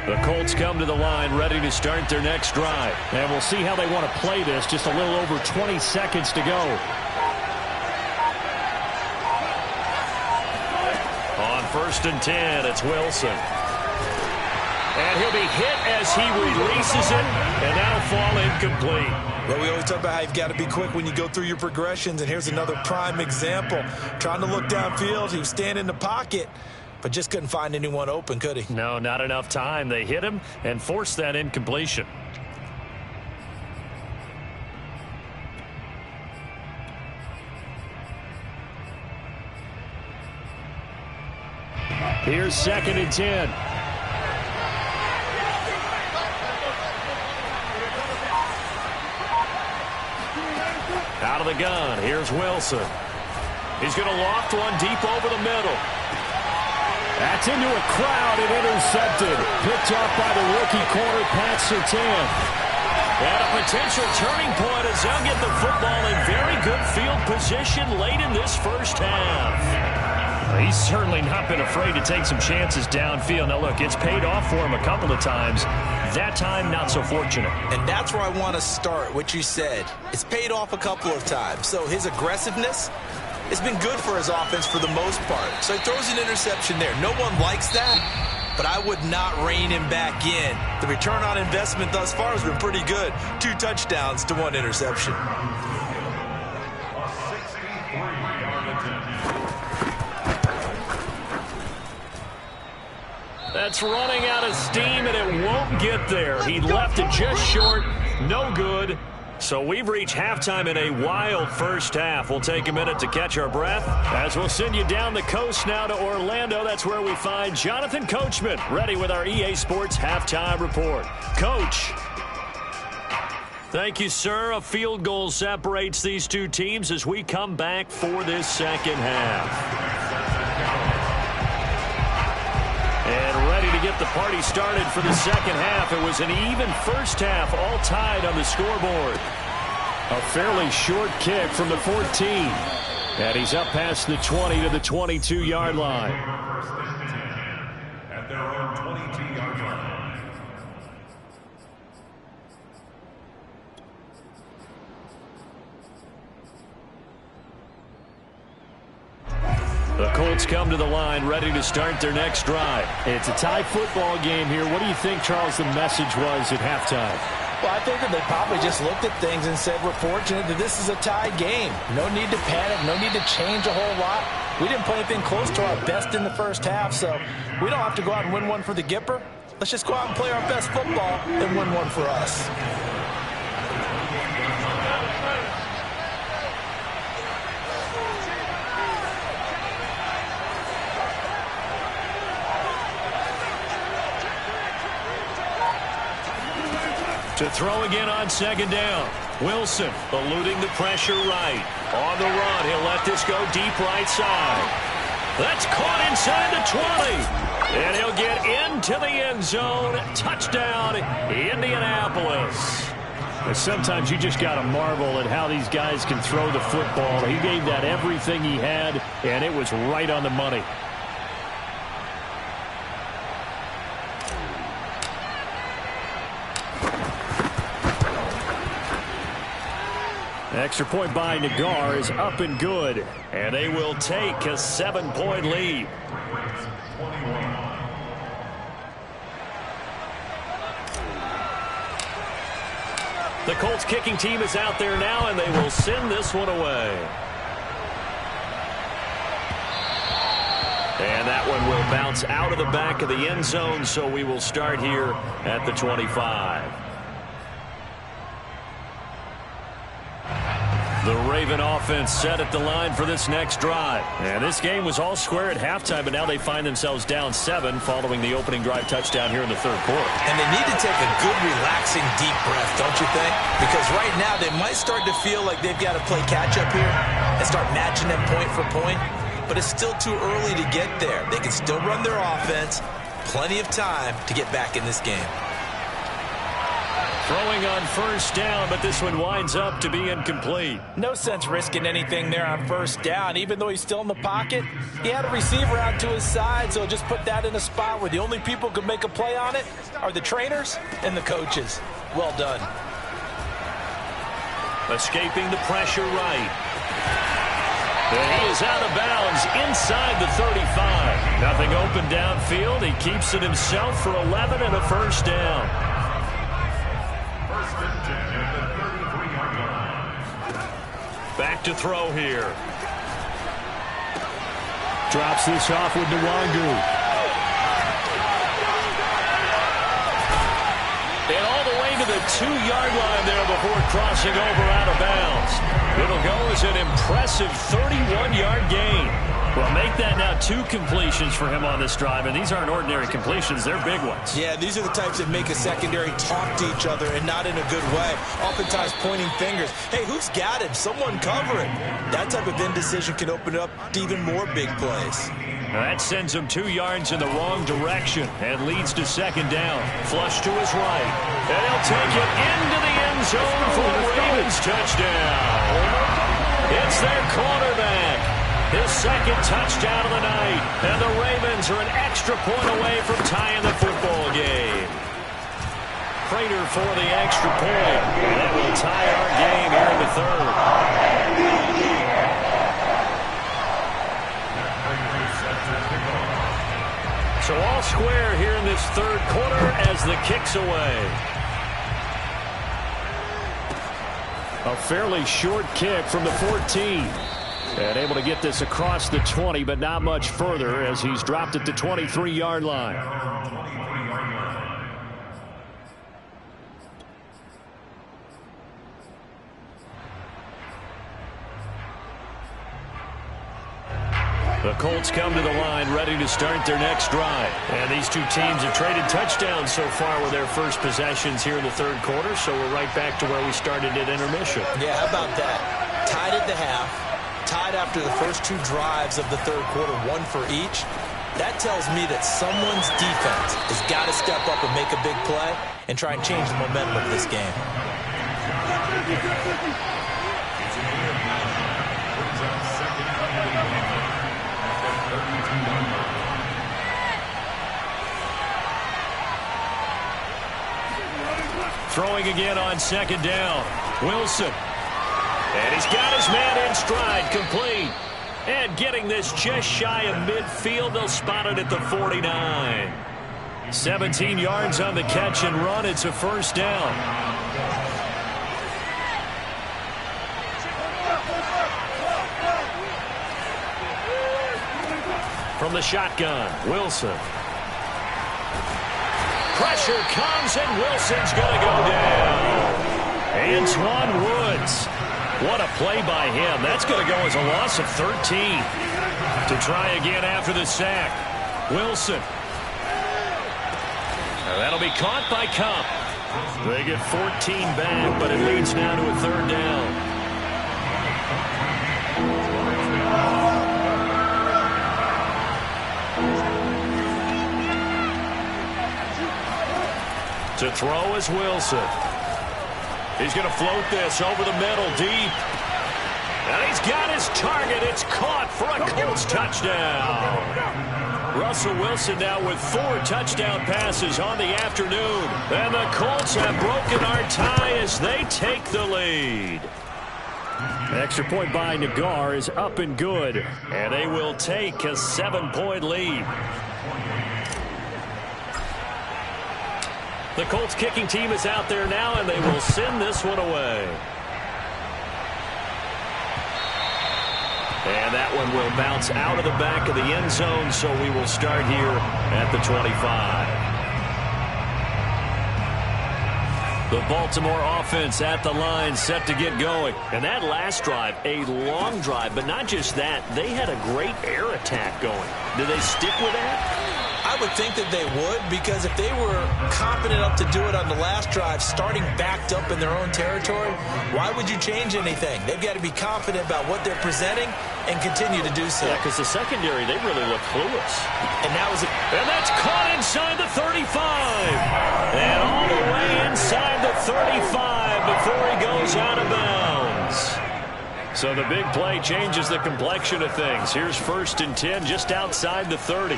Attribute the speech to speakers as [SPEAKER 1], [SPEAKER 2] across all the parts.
[SPEAKER 1] The Colts come to the line ready to start their next drive.
[SPEAKER 2] And we'll see how they want to play this. Just a little over 20 seconds to go.
[SPEAKER 1] On 1st and 10, it's Wilson. And he'll be hit as he releases it, and that'll fall incomplete.
[SPEAKER 3] Well, we always talk about how you've got to be quick when you go through your progressions, and here's another prime example. Trying to look downfield, he was standing in the pocket, but just couldn't find anyone open, could he?
[SPEAKER 1] No, not enough time. They hit him and forced that incompletion.
[SPEAKER 2] Here's 2nd and 10.
[SPEAKER 1] Out of the gun, here's Wilson. He's going to loft one deep over the middle.
[SPEAKER 2] That's into a crowd and intercepted. Picked off by the rookie corner, Pat Surtain.
[SPEAKER 1] And a potential turning point as they'll get the football in very good field position late in this first half.
[SPEAKER 2] He's certainly not been afraid to take some chances downfield. Now, look, it's paid off for him a couple of times. That time, not so fortunate.
[SPEAKER 3] And that's where I want to start, what you said. It's paid off a couple of times. So his aggressiveness has been good for his offense for the most part. So he throws an interception there. No one likes that, but I would not rein him back in. The return on investment thus far has been pretty good. 2 touchdowns to 1 interception.
[SPEAKER 1] That's running out of steam, and it won't get there. He left it just short. No good. So we've reached halftime in a wild first half. We'll take a minute to catch our breath as we'll send you down the coast now to Orlando. That's where we find Jonathan Coachman ready with our EA Sports Halftime Report. Coach. Thank you, sir. A field goal separates these two teams as we come back for this second half. And ready to get the party started for the second half. It was an even first half, all tied on the scoreboard.
[SPEAKER 2] A fairly short kick from the 14. And he's up past the 20 to the 22-yard line.
[SPEAKER 4] At their own 22-yard line.
[SPEAKER 1] The Colts come to the line ready to start their next drive.
[SPEAKER 2] It's a tie football game here. What do you think, Charles, the message was at halftime?
[SPEAKER 3] Well, I think that they probably just looked at things and said, we're fortunate that this is a tie game. No need to panic, no need to change a whole lot. We didn't play anything close to our best in the first half, so we don't have to go out and win one for the Gipper. Let's just go out and play our best football and win one for us.
[SPEAKER 1] To throw again on second down. Wilson eluding the pressure right. On the run, he'll let this go deep right side. That's caught inside the 20. And he'll get into the end zone. Touchdown, Indianapolis.
[SPEAKER 2] And sometimes you just got to marvel at how these guys can throw the football. He gave that everything he had, and it was right on the money. Extra point by Nagar is up and good.
[SPEAKER 1] And they will take a 7-point lead. The Colts kicking team is out there now, and they will send this one away. And that one will bounce out of the back of the end zone, so we will start here at the 25. The Raven offense set at the line for this next drive. And this game was all square at halftime, but now they find themselves down 7 following the opening drive touchdown here in the third quarter.
[SPEAKER 3] And they need to take a good, relaxing, deep breath, don't you think? Because right now they might start to feel like they've got to play catch-up here and start matching them point for point. But it's still too early to get there. They can still run their offense. Plenty of time to get back in this game.
[SPEAKER 1] Throwing on first down, but this one winds up to be incomplete.
[SPEAKER 3] No sense risking anything there on first down. Even though he's still in the pocket, he had a receiver out to his side, so just put that in a spot where the only people who could make a play on it are the trainers and the coaches. Well done.
[SPEAKER 1] Escaping the pressure right. And he is out of bounds inside the 35. Nothing open downfield. He keeps it himself for 11 and a first down.
[SPEAKER 4] First and 10 at the 33-yard line.
[SPEAKER 1] Back to throw here.
[SPEAKER 2] Drops this off with Nwangu.
[SPEAKER 1] And all the way to the 2-yard line there before crossing over out of bounds. It'll go as an impressive 31-yard gain. Well, make that now 2 completions for him on this drive, and these aren't ordinary completions. They're big ones.
[SPEAKER 3] Yeah, these are the types that make a secondary talk to each other and not in a good way. Oftentimes pointing fingers. Hey, who's got him? Someone cover it. That type of indecision can open up to even more big plays.
[SPEAKER 1] Now that sends him 2 yards in the wrong direction and leads to second down. Flush to his right. And he'll take it into the end zone for a Ravens touchdown. It's their cornerback. His second touchdown of the night. And the Ravens are an extra point away from tying the football game. Prater for the extra point. And that will tie our game here in the third. So all square here in this third quarter as the kick's away.
[SPEAKER 2] A fairly short kick from the 14. And able to get this across the 20, but not much further as he's dropped at the 23-yard line.
[SPEAKER 1] The Colts come to the line ready to start their next drive. And these two teams have traded touchdowns so far with their first possessions here in the third quarter, so we're right back to where we started at intermission.
[SPEAKER 3] Yeah, how about that? Tied at the half, tied after the first 2 drives of the third quarter, 1 for each. That tells me that someone's defense has got to step up and make a big play and try and change the momentum of this game.
[SPEAKER 1] Throwing again on second down. Wilson. And he's got his man in stride, complete. And getting this just shy of midfield, they'll spot it at the 49. 17 yards on the catch and run. It's a first down. From the shotgun, Wilson. Pressure comes, and Wilson's going to go down. Antoine Woods. What a play by him. That's going to go as a loss of 13. To try again after the sack. Wilson. That'll be caught by Kupp. They get 14 back, but it leads now to a third down. To throw is Wilson. He's going to float this over the middle deep. And he's got his target. It's caught for a Colts touchdown. Russell Wilson now with 4 touchdown passes on the afternoon. And the Colts have broken our tie as they take the lead.
[SPEAKER 2] Extra point by Nagar is up and good.
[SPEAKER 1] And they will take a 7-point lead. The Colts kicking team is out there now, and they will send this one away. And that one will bounce out of the back of the end zone, so we will start here at the 25. The Baltimore offense at the line, set to get going. And that last drive, a long drive, but not just that. They had a great air attack going. Do they stick with that?
[SPEAKER 3] I would think that they would, because if they were confident enough to do it on the last drive, starting backed up in their own territory, why would you change anything? They've got to be confident about what they're presenting and continue to do so.
[SPEAKER 1] Yeah, because the secondary, they really look clueless.
[SPEAKER 3] And that was
[SPEAKER 1] and that's caught inside the 35. And all the way inside the 35 before he goes out of bounds. So the big play changes the complexion of things. Here's 1st and 10 just outside the 30.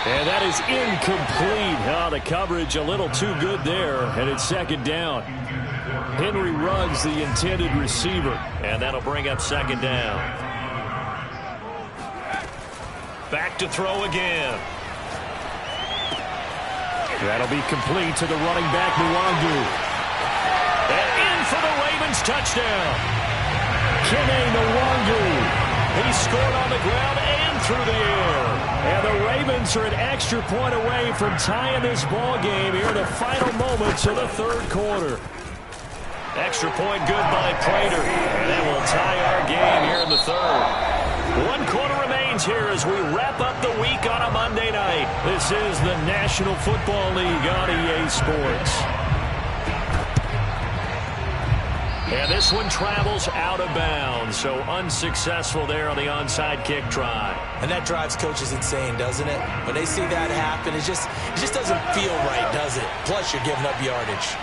[SPEAKER 1] And that is incomplete. Oh, the coverage a little too good there, and it's 2nd down. Henry Ruggs, the intended receiver, and that'll bring up 2nd down. Back to throw again.
[SPEAKER 2] That'll be complete to the running back, Nwangu.
[SPEAKER 1] And in for the Ravens touchdown.
[SPEAKER 2] Kene Nwangu.
[SPEAKER 1] He scored on the ground and through the air.
[SPEAKER 2] And the Ravens are an extra point away from tying this ball game here in the final moments of the 3rd quarter.
[SPEAKER 1] Extra point good by Prater. And that will tie our game here in the 3rd. 1 quarter remains here as we wrap up the week on a Monday night. This is the National Football League on EA Sports. And this one travels out of bounds, so unsuccessful there on the onside kick try.
[SPEAKER 3] And that drives coaches insane, doesn't it? When they see that happen, it just doesn't feel right, does it? Plus, you're giving up yardage.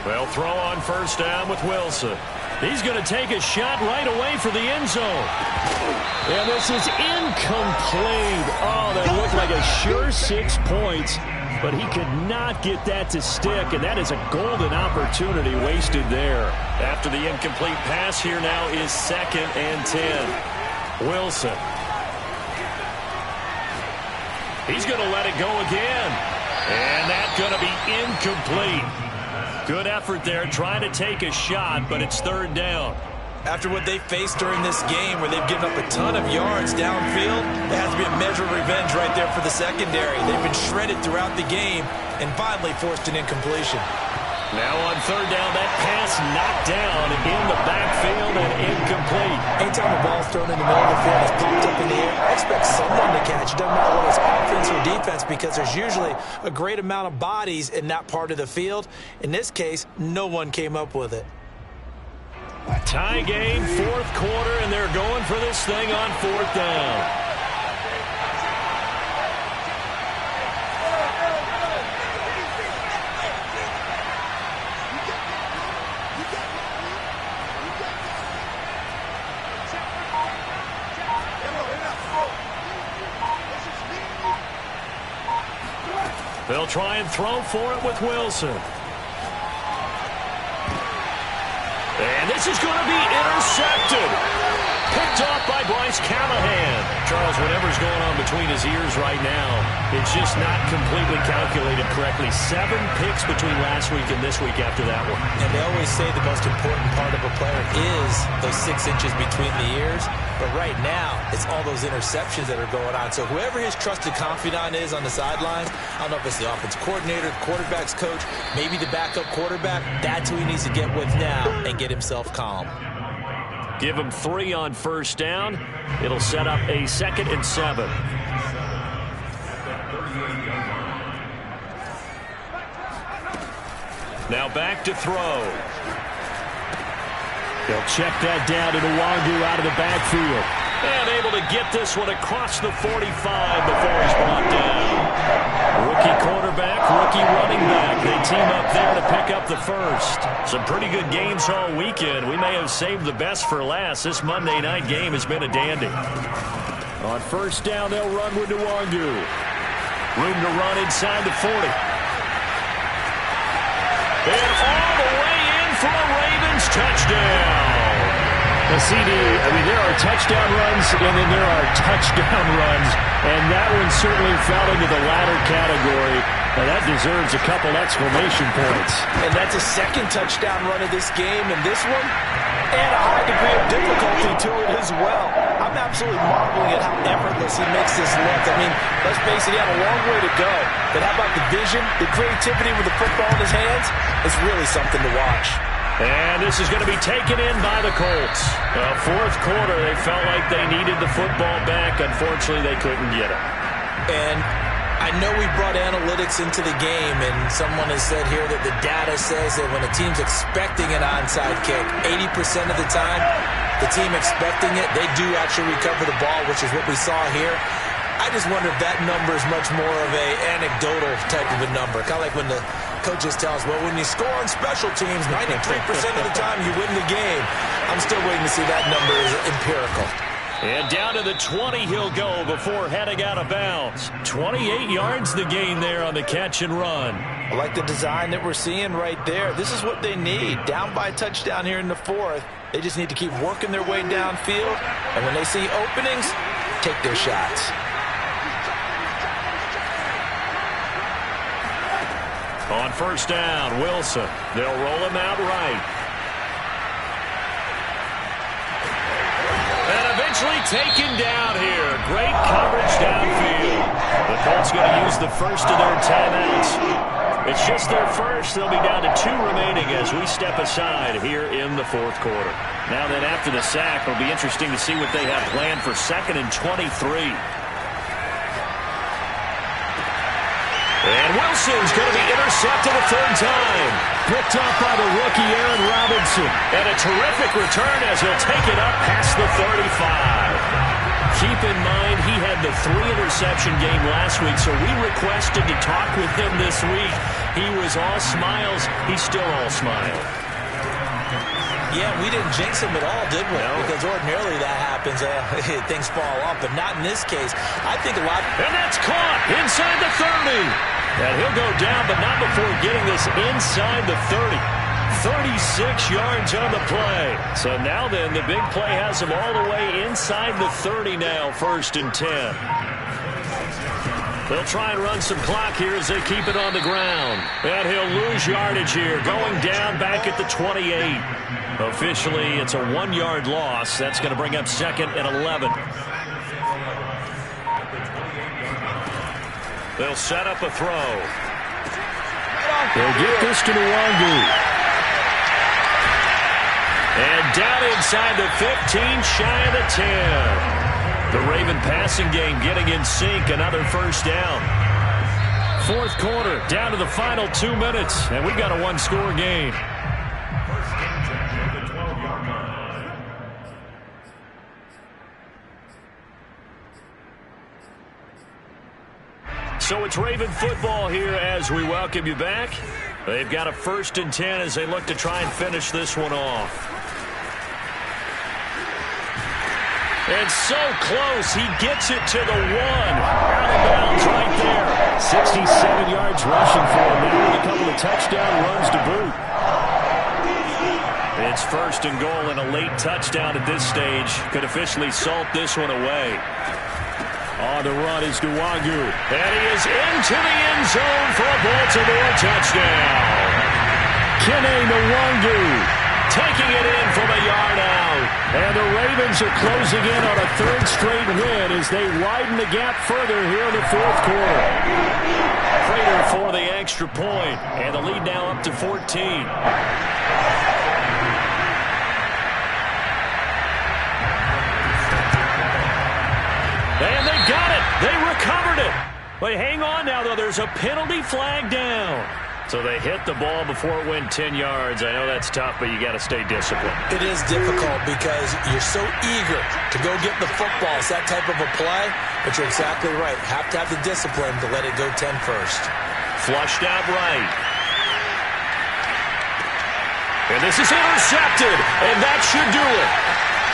[SPEAKER 1] Well, throw on 1st down with Wilson. He's going to take a shot right away for the end zone.
[SPEAKER 2] And this is incomplete. Oh, that looked like a sure 6 points, but he could not get that to stick, and that is a golden opportunity wasted there.
[SPEAKER 1] After the incomplete pass, here now is 2nd and 10. Wilson. He's going to let it go again. And that's going to be incomplete. Good effort there, trying to take a shot, but it's 3rd down.
[SPEAKER 3] After what they faced during this game where they've given up a ton of yards downfield, there has to be a measure of revenge right there for the secondary. They've been shredded throughout the game and finally forced an incompletion.
[SPEAKER 1] Now on 3rd down, that pass knocked down in the backfield and incomplete.
[SPEAKER 3] Anytime the ball's thrown in the middle of the field, it's popped up in the air, I expect someone to catch. It doesn't matter whether it's offense or defense because there's usually a great amount of bodies in that part of the field. In this case, no one came up with it.
[SPEAKER 1] Tie game, 4th quarter, and they're going for this thing on 4th down. They'll try and throw for it with Wilson. And this is going to be intercepted. Picked off by Bryce Callahan. Charles, whatever's going on between his ears right now, it's just not completely calculated correctly. 7 picks between last week and this week after that one.
[SPEAKER 3] And they always say the most important part of a player is those 6 inches between the ears. But right now, it's all those interceptions that are going on. So whoever his trusted confidant is on the sidelines, I don't know if it's the offense coordinator, the quarterback's coach, maybe the backup quarterback, that's who he needs to get with now and get himself calm.
[SPEAKER 1] Give him 3 on 1st down. It'll set up a 2nd and 7. Now back to throw.
[SPEAKER 2] They'll check that down to Nwangu out of the backfield.
[SPEAKER 1] And able to get this one across the 45 before he's brought down. Rookie quarterback, rookie running back. They team up there to pick up the first. Some pretty good games all weekend. We may have saved the best for last. This Monday night game has been a dandy.
[SPEAKER 2] On 1st down, they'll run with Nwangu.
[SPEAKER 1] Room to run inside the 40. And all the way in for a Ravens touchdown.
[SPEAKER 2] The CD, I mean, there are touchdown runs, and then there are touchdown runs, and that one certainly fell into the latter category, and that deserves a couple exclamation points.
[SPEAKER 3] And that's a 2nd touchdown run of this game, and this one, and a high degree of difficulty to it as well. I'm absolutely marveling at how effortless he makes this look. I mean, let's face it, he had a long way to go, but how about the vision, the creativity with the football in his hands? It's really something to watch.
[SPEAKER 1] And this is going to be taken in by the Colts. 4th quarter, they felt like they needed the football back. Unfortunately, they couldn't get it.
[SPEAKER 3] And I I know we brought analytics into the game, and someone has said here that the data says that when a team's expecting an onside kick, 80% of the time, the team expecting it, they do actually recover the ball, which is what we saw here. I just wonder if that number is much more of a anecdotal type of a number. Kind of like when the coaches tell us, well, when you score on special teams, 93% of the time you win the game. I'm still waiting to see that number is empirical.
[SPEAKER 2] And down to the 20 he'll go before heading out of bounds. 28 yards the gain there on the catch and run.
[SPEAKER 3] I like the design that we're seeing right there. This is what they need. Down by a touchdown here in the fourth. They just need to keep working their way downfield. And when they see openings, take their shots.
[SPEAKER 2] On first down, Wilson. They'll roll him out right. And eventually taken down here. Great coverage downfield. The Colts going to use the first of their timeouts. It's just their first. They'll be down to 2 remaining as we step aside here in the fourth quarter. Now then, after the sack, it'll be interesting to see what they have planned for 2nd and 23. And Wilson's going to be intercepted a 3rd time. Picked up by the rookie Aaron Robinson. And a terrific return as he'll take it up past the 35. Keep in mind he had the 3-interception game last week, so we requested to talk with him this week. He was all smiles. He's still all smile.
[SPEAKER 3] Yeah, we didn't jinx him at all, did we? No. Because ordinarily that happens. Things fall off, but not in this case. I think a lot.
[SPEAKER 2] And that's caught inside the 30. And he'll go down, but not before getting this inside the 30. 36 yards on the play. So now then, the big play has him all the way inside the 30 now, 1st and 10. They'll try and run some clock here as they keep it on the ground. And he'll lose yardage here, going down back at the 28. Officially, it's a 1-yard loss. That's going to bring up 2nd and 11. They'll set up a throw. They'll get this to Nwangu. And down inside the 15, shy of the 10. The Raven passing game getting in sync, another first down. Fourth quarter, down to the final 2 minutes, and we've got a 1-score game. So it's Raven football here as we welcome you back. They've got a 1st and 10 as they look to try and finish this one off. And so close, he gets it to the 1. Out of bounds right there. 67 yards rushing for him now with a couple of touchdown runs to boot. It's 1st and goal and a late touchdown at this stage. Could officially salt this one away. On the run is Nwangu. And he is into the end zone for a Baltimore touchdown. Kene Nwangu taking it in from a yard out. And the Ravens are closing in on a 3rd straight win as they widen the gap further here in the 4th quarter. Prater for the extra point. And the lead now up to 14. And they got it. They recovered it. But hang on now, though. There's a penalty flag down. So they hit the ball before it went 10 yards. I know that's tough, but you got to stay disciplined.
[SPEAKER 3] It is difficult because you're so eager to go get the football. It's that type of a play, but you're exactly right. Have to have the discipline to let it go 10 first.
[SPEAKER 2] Flushed out right. And this is intercepted, and that should do it.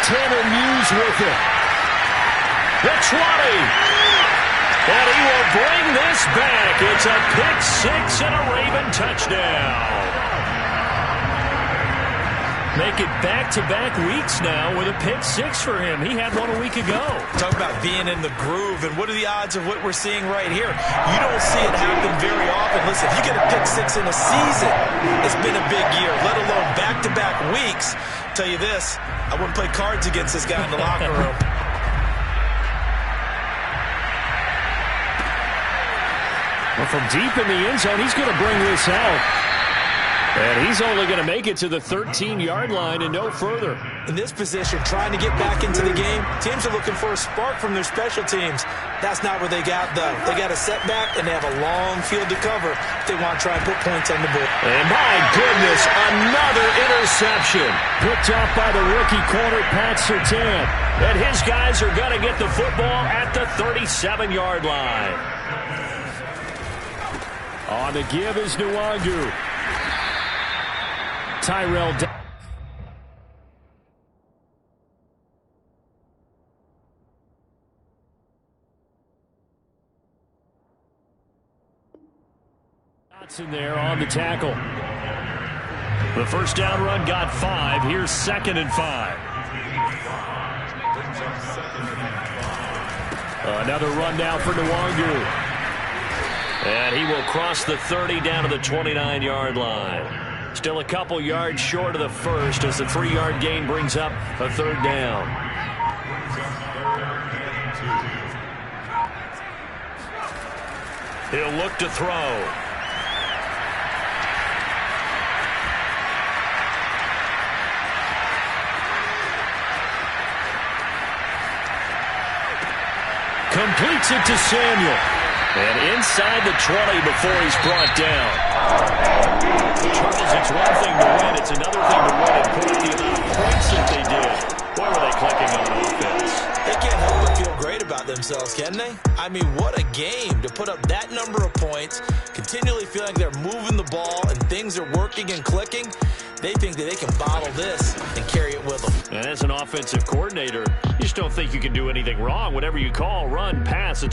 [SPEAKER 2] Tanner Muse with it. The 20. And he will bring this back. It's a pick-6 and a Raven touchdown. Make it back-to-back weeks now with a pick-6 for him. He had one a week ago.
[SPEAKER 3] Talk about being in the groove, and what are the odds of what we're seeing right here? You don't see it happen very often. Listen, if you get a pick-6 in a season, it's been a big year, let alone back-to-back weeks. I'll tell you this, I wouldn't play cards against this guy in the locker room.
[SPEAKER 2] Well, from deep in the end zone, he's going to bring this out. And he's only going to make it to the 13-yard line and no further.
[SPEAKER 3] In this position, trying to get back into the game, teams are looking for a spark from their special teams. That's not where they got, though. They got a setback, and they have a long field to cover if they want to try and put points on the board.
[SPEAKER 1] And my goodness, another interception.
[SPEAKER 2] Picked off by the rookie corner, Pat Surtain.
[SPEAKER 1] And his guys are going to get the football at the 37-yard line.
[SPEAKER 2] On the give is Nwangu. Tyrell Johnson there on the tackle.
[SPEAKER 1] The first down run got 5. Here's 2nd and 5.
[SPEAKER 2] Another run now for Nwangu.
[SPEAKER 1] And he will cross the 30 down to the 29-yard line. Still a couple yards short of the first as the 3-yard gain brings up a 3rd down. He'll look to throw.
[SPEAKER 2] Completes it to Samuel.
[SPEAKER 1] And inside the 20 before he's brought down. Charles, it's one thing to win. It's another thing to win and put up the amount of points that they did. Boy, were they clicking on offense.
[SPEAKER 3] They can't help but feel great about themselves, can they? I mean, what a game to put up that number of points, continually feeling like they're moving the ball and things are working and clicking. They think that they can bottle this and carry it with them.
[SPEAKER 1] And as an offensive coordinator, you just don't think you can do anything wrong. Whatever you call, run, pass,